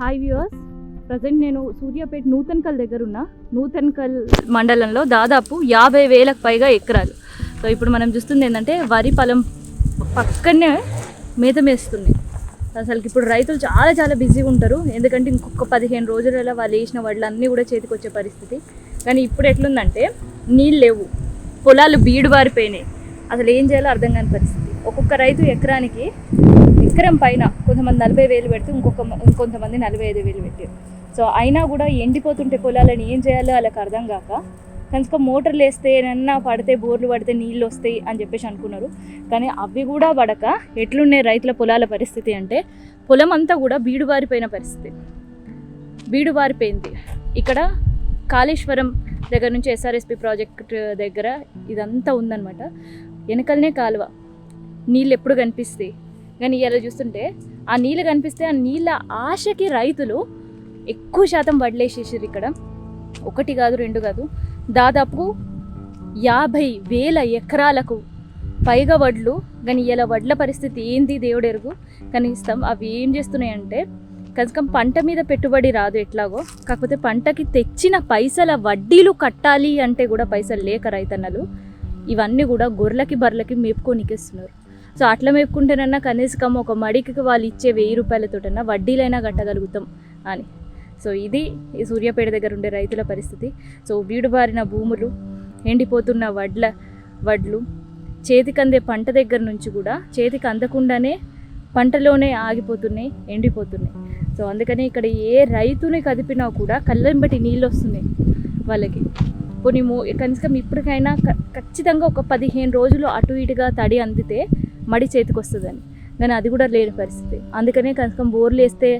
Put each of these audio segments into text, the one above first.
Hi viewers, present నేను సూర్యాపేట నూతన్కల్ దగ్గర ఉన్న నూతన్కల్ మండలంలో దాదాపు 50,000కు పైగా ఎకరాలు. సో ఇప్పుడు మనం చూస్తుంది ఏంటంటే వరి పొలం పక్కనే మేత మేస్తుంది. అసలుకి ఇప్పుడు రైతులు చాలా చాలా బిజీగా ఉంటారు, ఎందుకంటే ఇంకొక 15 రోజులలో వాళ్ళు వేసిన వడ్లన్నీ కూడా చేతికి వచ్చే పరిస్థితి. కానీ ఇప్పుడు ఎట్లుందంటే నీళ్ళు లేవు, పొలాలు బీడు బారిపోయినాయి, అసలు ఏం చేయాలో అర్థం కాని పరిస్థితి. ఒక్కొక్క రైతు ఎకరం పైన కొంతమంది 40,000 పెడితే ఇంకొంతమంది 45,000 పెట్టారు. సో అయినా కూడా ఎండిపోతుంటే పొలాలని ఏం చేయాలో వాళ్ళకి అర్థం కాక కనుక మోటార్లు వేస్తే ఏమన్నా పడితే బోర్లు పడితే నీళ్ళు వస్తాయి అని చెప్పేసి అనుకున్నారు. కానీ అవి కూడా పడక ఎట్లున్నాయి రైతుల పొలాల పరిస్థితి అంటే పొలం అంతా కూడా బీడు బారిపోయిన పరిస్థితి, బీడు బారిపోయింది. ఇక్కడ కాళేశ్వరం దగ్గర నుంచి ఎస్ఆర్ఎస్పి ప్రాజెక్ట్ దగ్గర ఇదంతా ఉందన్నమాట. వెనకలనే కాలువ, నీళ్ళు ఎప్పుడు కనిపిస్తాయి. కానీ ఇలా చూస్తుంటే ఆ నీళ్ళు కనిపిస్తే ఆ నీళ్ళ ఆశకి రైతులు ఎక్కువ శాతం వడ్లేసేసారు. ఇక్కడ 1 కాదు 2 కాదు, దాదాపు 50,000 ఎకరాలకు పైగా వడ్లు. కానీ ఇలా వడ్ల పరిస్థితి ఏంది దేవుడు ఎరుగు. కనీసం అవి ఏం చేస్తున్నాయంటే కనీసం పంట మీద పెట్టుబడి రాదు ఎట్లాగో, కాకపోతే పంటకి తెచ్చిన పైసల వడ్డీలు కట్టాలి అంటే కూడా పైసలు లేక రైతన్నలు ఇవన్నీ కూడా గొర్రెలకి బర్రెలకి మేపుకొనికిస్తున్నారు. సో అట్లా మేపుకుంటేనన్నా కనీసం ఒక మడికి వాళ్ళు ఇచ్చే 1,000 రూపాయలతోటన్నా వడ్డీలైనా కట్టగలుగుతాం అని. సో ఇది ఈ సూర్యాపేట దగ్గర ఉండే రైతుల పరిస్థితి. సో బీడుబారిన భూములు, ఎండిపోతున్న వడ్లు, చేతికి అందే పంట దగ్గర నుంచి కూడా చేతికి అందకుండానే పంటలోనే ఆగిపోతున్నాయి, ఎండిపోతున్నాయి. సో అందుకని ఇక్కడ ఏ రైతుని కదిపినా కూడా కళ్ళని బట్టి నీళ్ళు వస్తున్నాయి వాళ్ళకి. కొన్ని కనీసం ఇప్పటికైనా ఖచ్చితంగా ఒక 15 రోజులు అటు ఇటుగా తడి అందితే మడి చేతికి వస్తుందని, కానీ అది కూడా లేని పరిస్థితి. అందుకనే కనీసం బోర్లు వేస్తే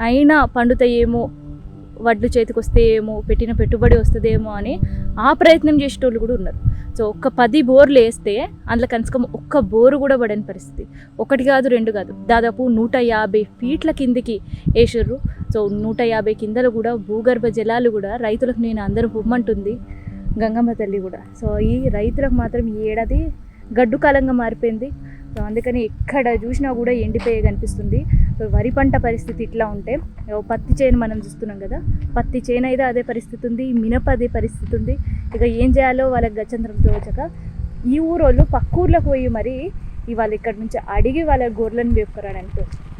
అయినా పండుతాయేమో, వడ్లు చేతికి వస్తేయేమో, పెట్టిన పెట్టుబడి వస్తుందేమో అని ఆ ప్రయత్నం చేసేటోళ్ళు కూడా ఉన్నారు. సో ఒక్క 10 బోర్లు వేస్తే అందులో కనీసం ఒక్క బోరు కూడా పడని పరిస్థితి. 1 కాదు 2 కాదు, దాదాపు 150 ఫీట్ల కిందికి వేసారు. సో 150 కిందలు కూడా భూగర్భ జలాలు కూడా రైతులకు నేను అందరూ పొమ్మంటుంది గంగమ్మ తల్లి కూడా. సో ఈ రైతులకు మాత్రం ఈ ఏడాది గడ్డు కాలంగా మారిపోయింది. సో అందుకని ఎక్కడ చూసినా కూడా ఎండిపోయే కనిపిస్తుంది. సో వరి పంట పరిస్థితి ఇట్లా ఉంటే పత్తి చేను మనం చూస్తున్నాం కదా, పత్తి చేను అయితే అదే పరిస్థితి ఉంది, మినప అదే పరిస్థితి ఉంది. ఇక ఏం చేయాలో వాళ్ళకి గచ్చంతరం తోచక ఈ ఊరోళ్ళు పక్క ఊర్లకు పోయి మరి ఇవాళ ఇక్కడ నుంచి అడిగి వాళ్ళ గొర్రెలను వేపుకురాడానికి